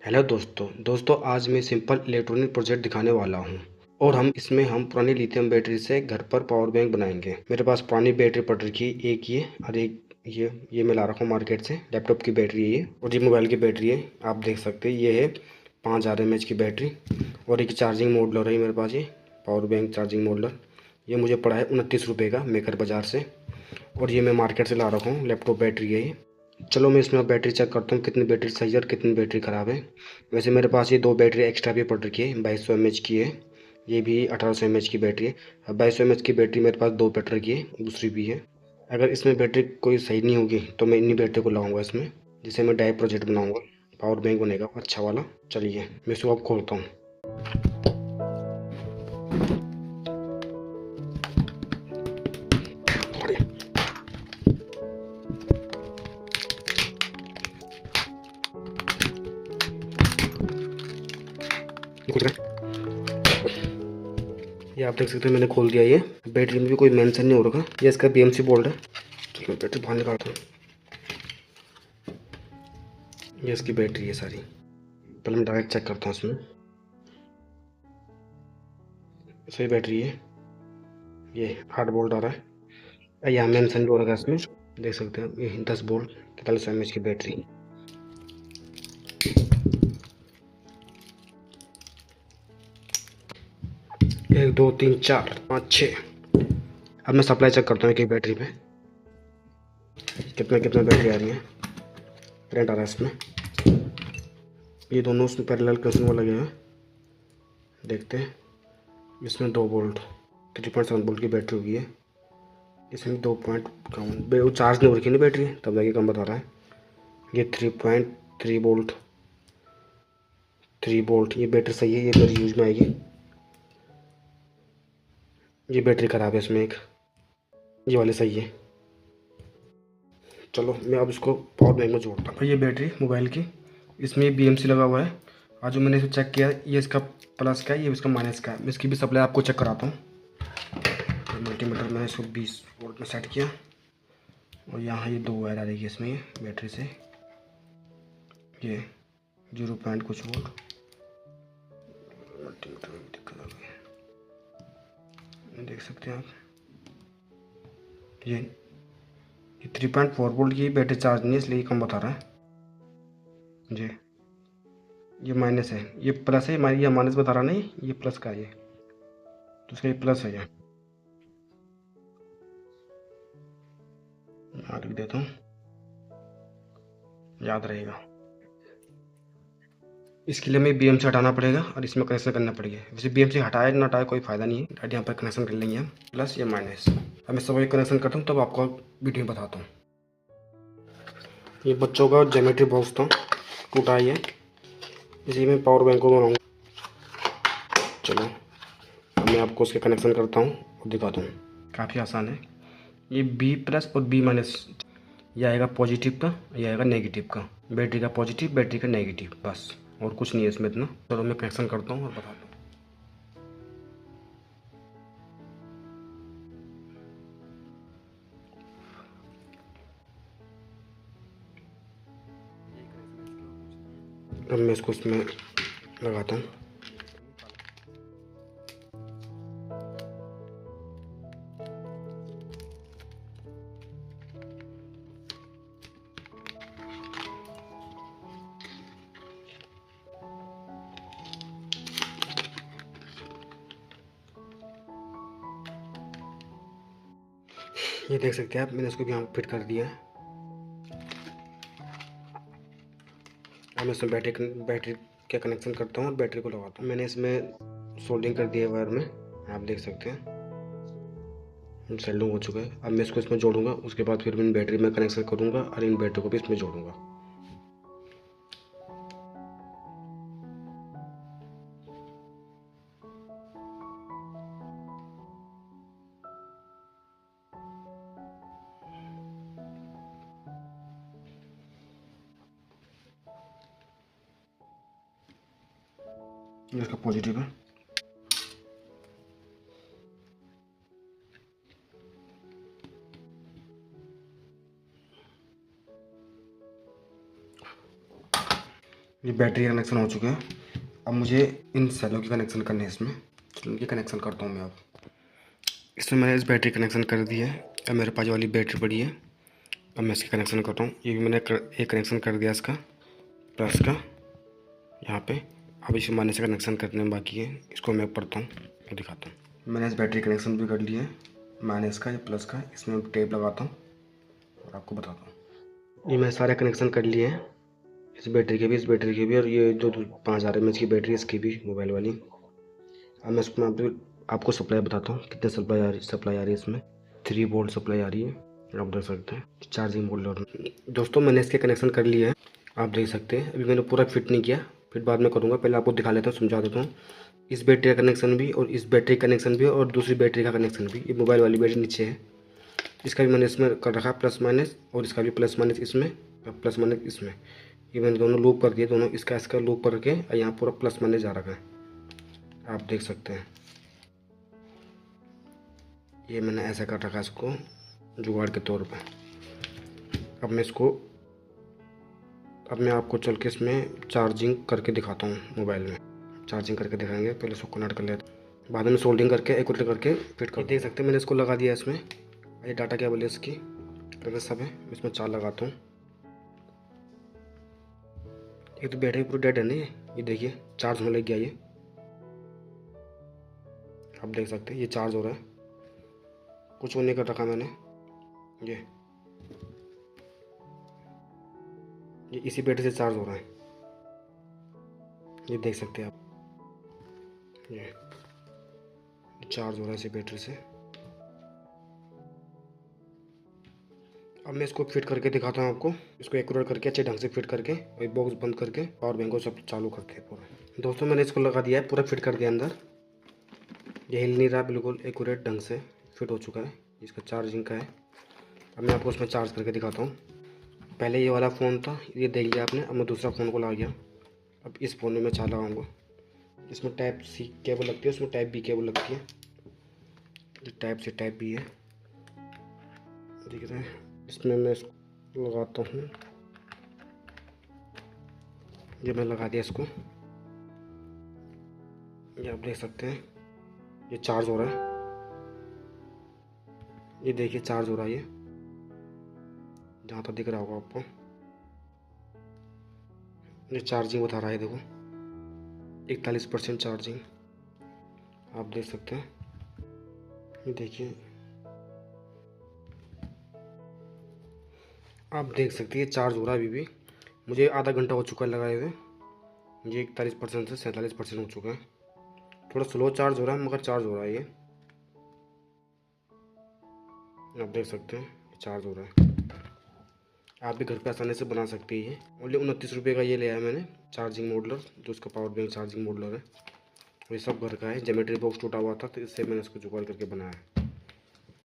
Hello दोस्तों आज मैं सिंपल इलेक्ट्रॉनिक प्रोजेक्ट दिखाने वाला हूँ और हम पुरानी लिथियम बैटरी से घर पर पावर बैंक बनाएंगे। मेरे पास पुरानी बैटरी पड़ रखी है, एक ये और एक ये मैं ला रखा हूँ मार्केट से। लैपटॉप की बैटरी है ये और ये मोबाइल की बैटरी है। आप देख सकते हैं ये है 5000 mAh की बैटरी और एक चार्जिंग मॉडलर है मेरे पास। ये पावर बैंक चार्जिंग मॉडलर ये मुझे पड़ा है 29 रुपये का मेकर बाज़ार से और ये मैं मार्केट से ला रखा हूँ। लैपटॉप बैटरी है ये। चलो मैं इसमें बैटरी चेक करता हूँ कितनी बैटरी सही है और कितनी बैटरी ख़राब है। वैसे मेरे पास ये दो बैटरी एक्स्ट्रा भी पड़ रखी है, 2200 mAh की है। ये भी 1800 mAh की बैटरी है। अब 2200 mAh की बैटरी मेरे पास दो पड़ रखी है, दूसरी भी है। अगर इसमें बैटरी कोई सही नहीं होगी तो मैं इन्हीं बैटरी को लगाऊंगा इसमें, जिससे मैं डाई प्रोजेक्ट बनाऊंगा। पावर बैंक बनेगा अच्छा वाला। चलिए मैं इसको अब खोलता हूँ। ये आप देख सकते हैं मैंने खोल दिया। ये बैटरी में भी कोई मेंशन नहीं हो रखा। ये इसका BMC बोल्ट है। चलो बैटरी बाहर निकालता हूँ। ये इसकी बैटरी है सारी। पहले मैं डायरेक्ट चेक करता हूँ इसमें। सही बैटरी है। ये 8 वोल्ट आ रहा है। यहाँ मेंशन भी हो रखा है इसमें, देख सकते हैं। ये 10 वोल्ट 4300 mAh की बैटरी। 1 2 3 4 5 6। अब मैं सप्लाई चेक करता हूँ एक बैटरी पे कितना कितना बैटरी आ रही है। करंट आ रहा है इसमें। ये दोनों उसमें पैरेलल कनेक्शन वो लगे हुए हैं। देखते हैं। इसमें 2 वोल्ट 3.7 वोल्ट की बैटरी होगी है। इसमें 2.51 वो चार्ज नहीं हो रखी ना बैटरी, तब जाके कम बता रहा है। ये 3.3 वोल्ट 3 वोल्ट। ये बैटरी सही है, ये मेरी यूज में आएगी। ये बैटरी ख़राब है इसमें एक, ये वाली सही है। चलो मैं अब इसको पावर बैंक में जोड़ता हूँ। ये बैटरी मोबाइल की, इसमें BMC लगा हुआ है। आज जो मैंने इसे चेक किया, ये इसका प्लस का है, ये इसका माइनस का है। मैं इसकी भी सप्लाई आपको चेक कराता हूँ। मल्टीमीटर मैंने इसको 20 वोल्ट में सेट किया और यहाँ ये 2 वायर आ रही है इसमें। ये बैटरी से ये 0 पॉइंट कुछ वोल्ट। मल्टीमीटर में दिक्कत आ गई, देख सकते हैं आप। ये 3.4 वोल्ट की बैटरी चार्ज नहीं है, इसलिए कम बता रहा है जी। ये माइनस है, ये प्लस है। ये माइनस बता रहा नहीं, ये प्लस का है। ये तो इसका ये प्लस है। ये यहाँ लिख देता हूँ, याद रहेगा। इसके लिए हमें BMC हटाना पड़ेगा और इसमें कनेक्शन करना पड़ेगा। वैसे BMC हटाए ना हटाए कोई फ़ायदा नहीं है, डायरेक्ट यहाँ पर कनेक्शन कर लेंगे हम, प्लस या माइनस। अब मैं सब एक कनेक्शन करता हूँ तब आपको वीडियो में बताता हूँ। ये बच्चों का ज्योमेट्री बॉक्स था, टूटा है ये, इसी में पावर बैंक को बनाऊँगा। चलो अब मैं आपको उसके कनेक्शन करता हूँ और दिखाता हूँ। काफ़ी आसान है। ये B+ और B-, यह आएगा पॉजिटिव का, यह आएगा नेगेटिव का। बैटरी का पॉजिटिव, बैटरी का नेगेटिव, बस और कुछ नहीं है इसमें इतना। चलो मैं कनेक्शन करता हूँ और बताता हूँ। अब मैं इसको इसमें लगाता हूँ। ये देख सकते हैं आप, मैंने इसको भी यहाँ फिट कर दिया है। अब मैं इसमें बैटरी का कनेक्शन करता हूँ और बैटरी को लगाता हूँ। मैंने इसमें सोल्डिंग कर दिया है वायर में, आप देख सकते हैं सेल्डिंग हो चुका है। अब मैं इसको इसमें जोड़ूंगा, उसके बाद फिर इन बैटरी में कनेक्शन करूँगा और इन बैटरी को भी इसमें जोड़ूंगा। ये इसका पॉजिटिव है। ये बैटरी का कनेक्शन हो चुका है। अब मुझे इन सेलों की कनेक्शन करने हैं इसमें। चलो इनकी कनेक्शन करता हूँ मैं। अब इसमें मैंने इस बैटरी कनेक्शन कर दी है। अब मेरे पास वाली बैटरी पड़ी है। अब मैं इसकी कनेक्शन करता हूँ। ये भी मैंने एक कनेक्शन कर दिया इसका प्लस का यहाँ पे। अब इसे माइनस का कनेक्शन करने में बाकी है, इसको मैं पढ़ता हूँ और दिखाता हूँ। मैंने इस बैटरी कनेक्शन भी कर लिया है, माइनस का या प्लस का। इसमें टेप लगाता हूँ और आपको बताता हूँ। ये मैं सारे कनेक्शन कर लिए हैं, इस बैटरी के भी, इस बैटरी के भी, और ये जो 5000 mAh की बैटरी है इसकी भी, मोबाइल वाली। अब मैं इसमें आपको सप्लाई बताता हूँ कितने सप्लाई आ रही है। इसमें 3 वोल्ट सप्लाई आ रही है, आप देख सकते हैं। चार्जिंग बोर्ड दोस्तों मैंने इसके कनेक्शन कर लिए हैं, आप देख सकते हैं। अभी मैंने पूरा फिट नहीं किया, फिर बाद में करूँगा। पहले आपको दिखा लेता हूँ, समझा देता हूँ। इस बैटरी का कनेक्शन भी और इस बैटरी का कनेक्शन भी और दूसरी बैटरी का कनेक्शन भी। ये मोबाइल वाली बैटरी नीचे है, इसका भी मैंने इसमें कर रखा प्लस माइनस, और इसका भी प्लस माइनस इसमें और प्लस माइनस इसमें। ये मैंने दोनों लूप कर दिए, दोनों इसका लूप करके यहाँ पूरा प्लस माइनस जा रखा है, आप देख सकते हैं। ये मैंने ऐसा कर रखा है इसको जुगाड़ के तौर पे। अब मैं आपको चल के इसमें चार्जिंग करके दिखाता हूँ। मोबाइल में चार्जिंग करके दिखाएंगे, पहले इसको कनेक्ट कर लेते हैं, बाद में सोल्डिंग करके एक्यूरेट करके फिट कर। देख सकते हैं मैंने इसको लगा दिया इसमें। ये डाटा केबल है इसकी, पहले सब है, इसमें चार लगाता हूँ। ये तो बैटरी पूरी डेड है ना, ये देखिए चार्ज होने लग गया। ये आप देख सकते हैं ये चार्ज हो रहा है, कुछ और नहीं कर रखा मैंने। ये इसी बैटरी से चार्ज हो रहा है, ये देख सकते हैं आप। ये चार्ज हो रहा है इसी बैटरी से। अब मैं इसको फिट करके दिखाता हूँ आपको। इसको एक्यूरेट करके अच्छे ढंग से फिट करके और बॉक्स बंद करके पावर बैंक को सब चालू करते हैं पूरा। दोस्तों मैंने इसको लगा दिया है, पूरा फिट कर दिया अंदर। ये हिल नहीं रहा, बिल्कुल एक्यूरेट ढंग से फिट हो चुका है। इसका चार्जिंग का है। अब मैं आपको उसमें चार्ज करके दिखाता हूँ। पहले ये वाला फ़ोन था, ये देख लिया आपने। अब मैं दूसरा फ़ोन को ला गया। अब इस फ़ोन में मैं चार्ज लगाऊंगा। इसमें टाइप सी केबल लगती है, उसमें टाइप बी केबल लगती है। टाइप से टाइप बी है, दिख रहा है। इसमें मैं इसको लगाता हूँ। ये मैं लगा दिया इसको, ये आप देख सकते हैं। ये चार्ज हो रहा है, ये देखिए चार्ज हो रहा है। ये जहाँ तक दिख रहा होगा आपको, ये चार्जिंग बता रहा है, देखो 41% चार्जिंग, आप देख सकते हैं। ये देखिए, आप देख सकते हैं चार्ज हो रहा है अभी भी। मुझे आधा घंटा हो चुका है लगाए हुए। ये 41% से 47% हो चुका है। थोड़ा स्लो चार्ज हो रहा है, मगर चार्ज हो रहा है। ये आप देख सकते हैं चार्ज हो रहा है। आप भी घर पे आसानी से बना सकते हैं। ये ओनली 29 रुपये का ये लिया है मैंने, चार्जिंग मॉडलर, जो उसका पावर बैंक चार्जिंग मॉडलर है। ये सब घर का है। ज्योमेट्री बॉक्स टूटा हुआ था तो इससे मैंने इसको जुगाड़ करके बनाया है।